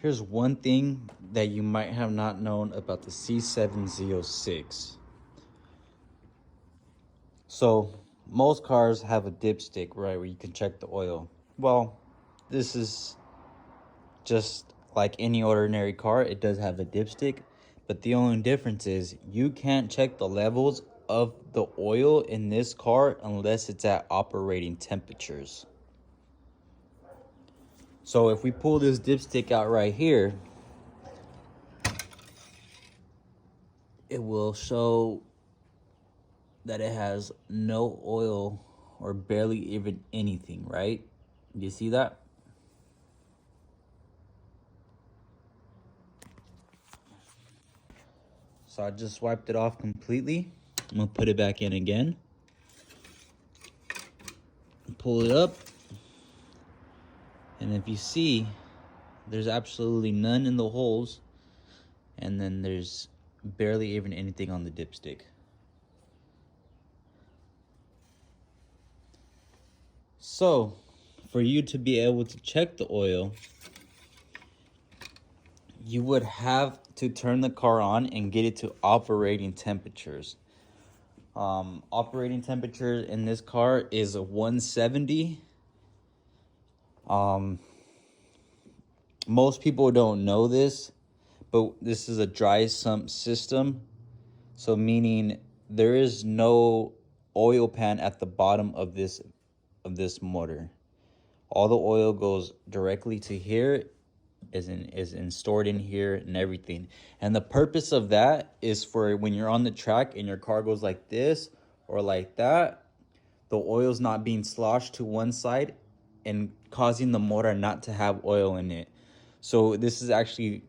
Here's one thing that you might have not known about the C7 zo6. So most cars have a dipstick, right, where you can check the oil. Well, this is just like any ordinary car. It does have a dipstick, but the only difference is you can't check the levels of the oil in this car unless it's at operating temperatures. So if we pull this dipstick out right here, it will show that it has no oil or barely even anything, right? Do you see that? So I just wiped it off completely. I'm gonna put it back in again. Pull it up. And if you see, there's absolutely none in the holes. And then there's barely even anything on the dipstick. So, for you to be able to check the oil, you would have to turn the car on and get it to operating temperatures. Operating temperature in this car is 170. Most people don't know this, but this is a dry sump system. So meaning there is no oil pan at the bottom of this motor. All the oil goes directly to here, is stored in here and everything. And the purpose of that is for when you're on the track and your car goes like this or like that, the oil's not being sloshed to one side and causing the motor not to have oil in it. So this is actually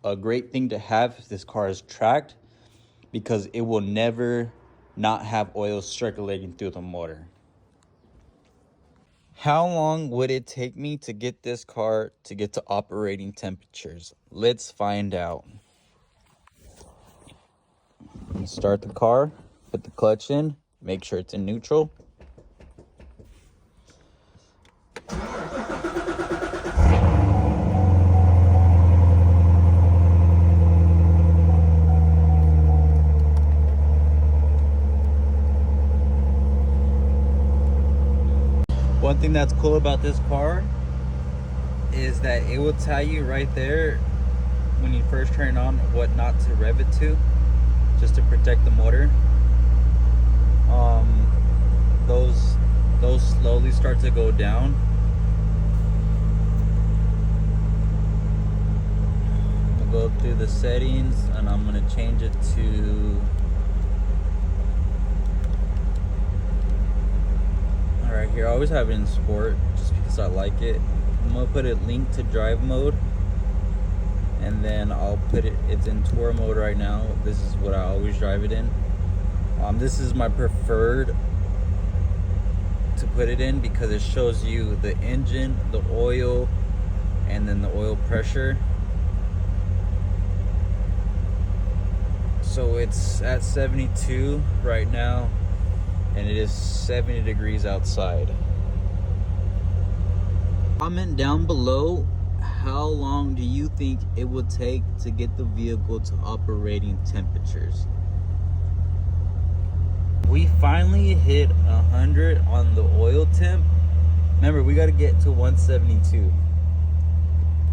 a great thing to have if this car is tracked, because it will never not have oil circulating through the motor. How long would it take me to get this car to get to operating temperatures? Let's find out. Start the car, put the clutch in, make sure it's in neutral. One thing that's cool about this car is that it will tell you right there when you first turn it on what not to rev it to, just to protect the motor. Those slowly start to go down. I'll go through the settings and I'm gonna change it to right here. I always have it in sport just because I like it. I'm gonna put it link to drive mode, and then I'll put it's in tour mode right now. This is what I always drive it in. This is my preferred to put it in because it shows you the engine, the oil, and then the oil pressure. So it's at 72 right now, and it is 70 degrees outside. Comment down below, how long do you think it would take to get the vehicle to operating temperatures? We finally hit 100 on the oil temp. Remember, we got to get to 172.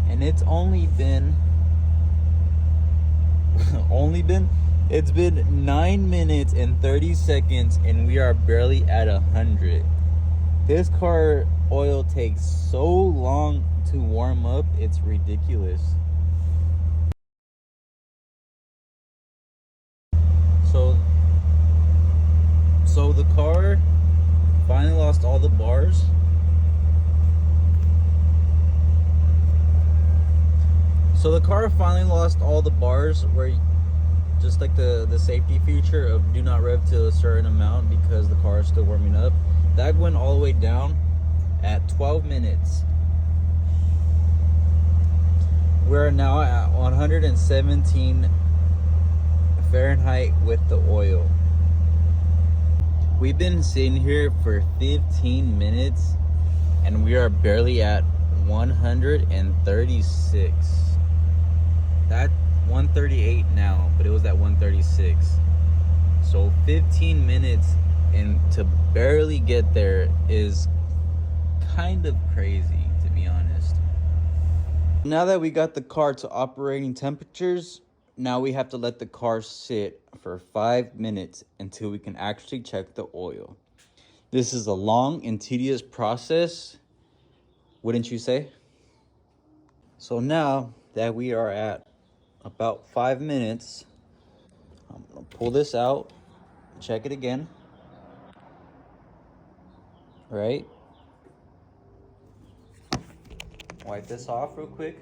And it's only been it's been 9 minutes and 30 seconds and we are barely at 100. This car oil takes so long to warm up, it's ridiculous. So the car finally lost all the bars. So the car finally lost all the bars where just like the safety feature of do not rev to a certain amount because the car is still warming up. That went all the way down at 12 minutes. We're now at 117 Fahrenheit with the oil. We've been sitting here for 15 minutes and we are barely at 136. that 138 now, but it was at 136. So 15 minutes and to barely get there is kind of crazy, to be honest. Now that we got the car to operating temperatures, now we have to let the car sit for 5 minutes until we can actually check the oil. This is a long and tedious process, wouldn't you say? So now that we are at about 5 minutes, I'm gonna pull this out, check it again, right? Wipe this off real quick.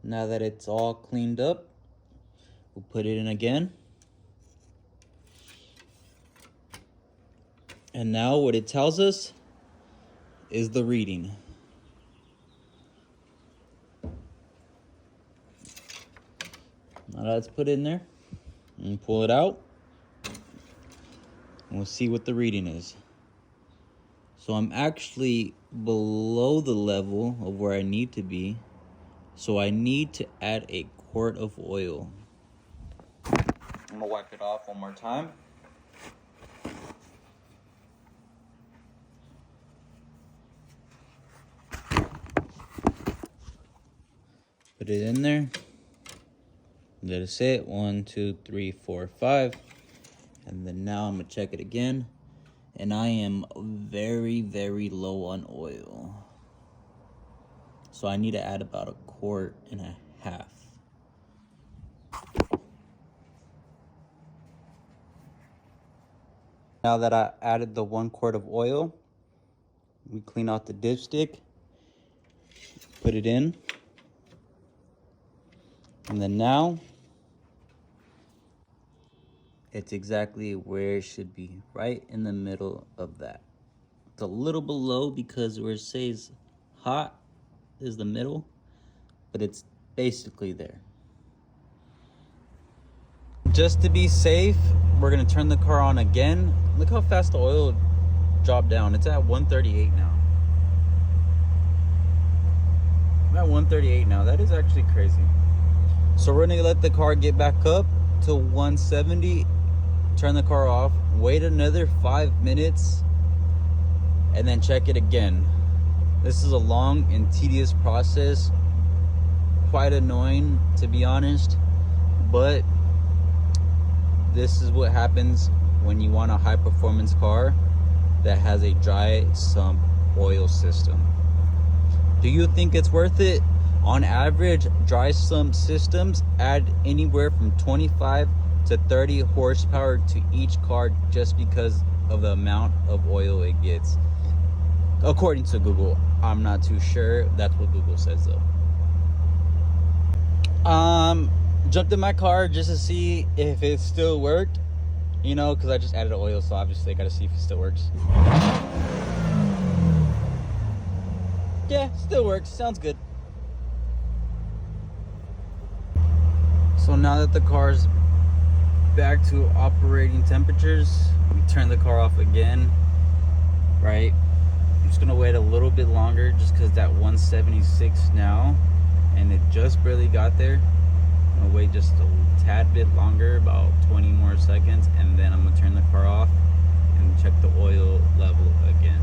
Now that it's all cleaned up, we'll put it in again. And now what it tells us is the reading. Now let's put it in there and pull it out. And we'll see what the reading is. So I'm actually below the level of where I need to be. So I need to add a quart of oil. I'm gonna wipe it off one more time. Put it in there. Let it sit. 1, 2, 3, 4, 5. And then now I'm gonna check it again. And I am very, very low on oil. So I need to add about 1.5 quarts. Now that I added the 1 quart of oil, we clean out the dipstick, put it in. And then now, it's exactly where it should be, right in the middle of that. It's a little below because where it says hot is the middle, but it's basically there. Just to be safe, we're gonna turn the car on again. Look how fast the oil dropped down. It's at 138 now. I'm at 138 now. That is actually crazy. So we're gonna let the car get back up to 170, turn the car off, wait another 5 minutes, and then check it again. This is a long and tedious process, quite annoying to be honest, but this is what happens when you want a high performance car that has a dry sump oil system. Do you think it's worth it? On average, dry sump systems add anywhere from 25 to 30 horsepower to each car just because of the amount of oil it gets. According to Google, I'm not too sure. That's what Google says though. Jumped in my car just to see if it still worked, you know, because I just added oil, so obviously I gotta see if it still works. Yeah, still works. Sounds good. So now that the car's back to operating temperatures, we turn the car off again, right? I'm just gonna wait a little bit longer just because that 176 now, and it just barely got there. I'm gonna wait just a tad bit longer, about 20 more seconds, and then I'm gonna turn the car off and check the oil level again.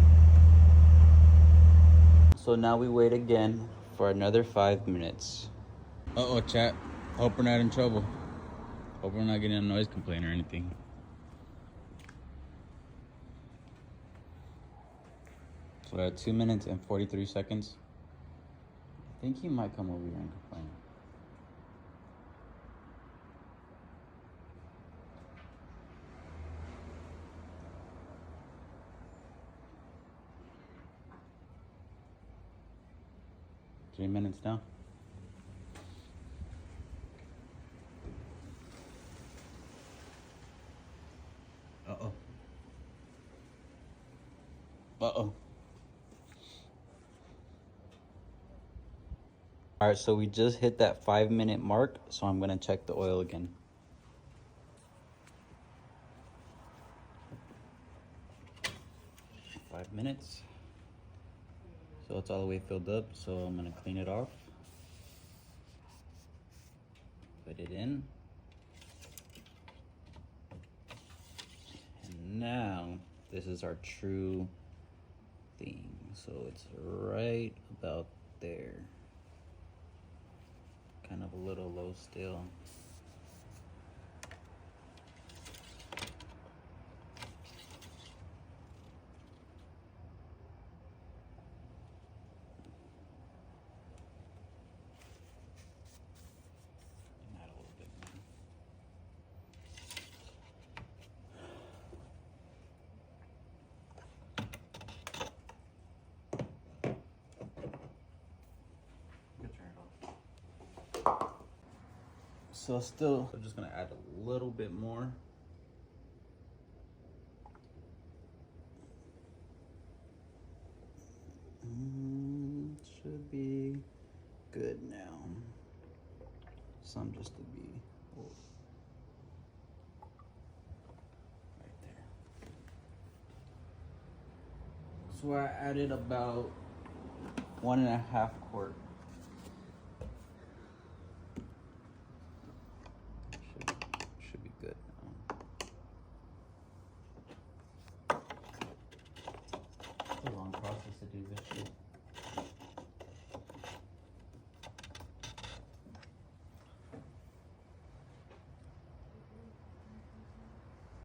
So now we wait again for another 5 minutes. Uh-oh, chat. Hope we're not in trouble. Hope we're not getting a noise complaint or anything. So we're at 2 minutes and 43 seconds. I think he might come over here and complain. Three minutes now. Uh-oh. Uh-oh. All right, so we just hit that 5 minute mark, so I'm gonna check the oil again. 5 minutes. So it's all the way filled up, so I'm gonna clean it off. Put it in. And now, this is our true thing. So it's right about there. Kind of a little low still. Add a little bit more. So still, I'm just gonna add a little bit more. Should be good now. Some just to be right there. So I added about 1.5 quarts.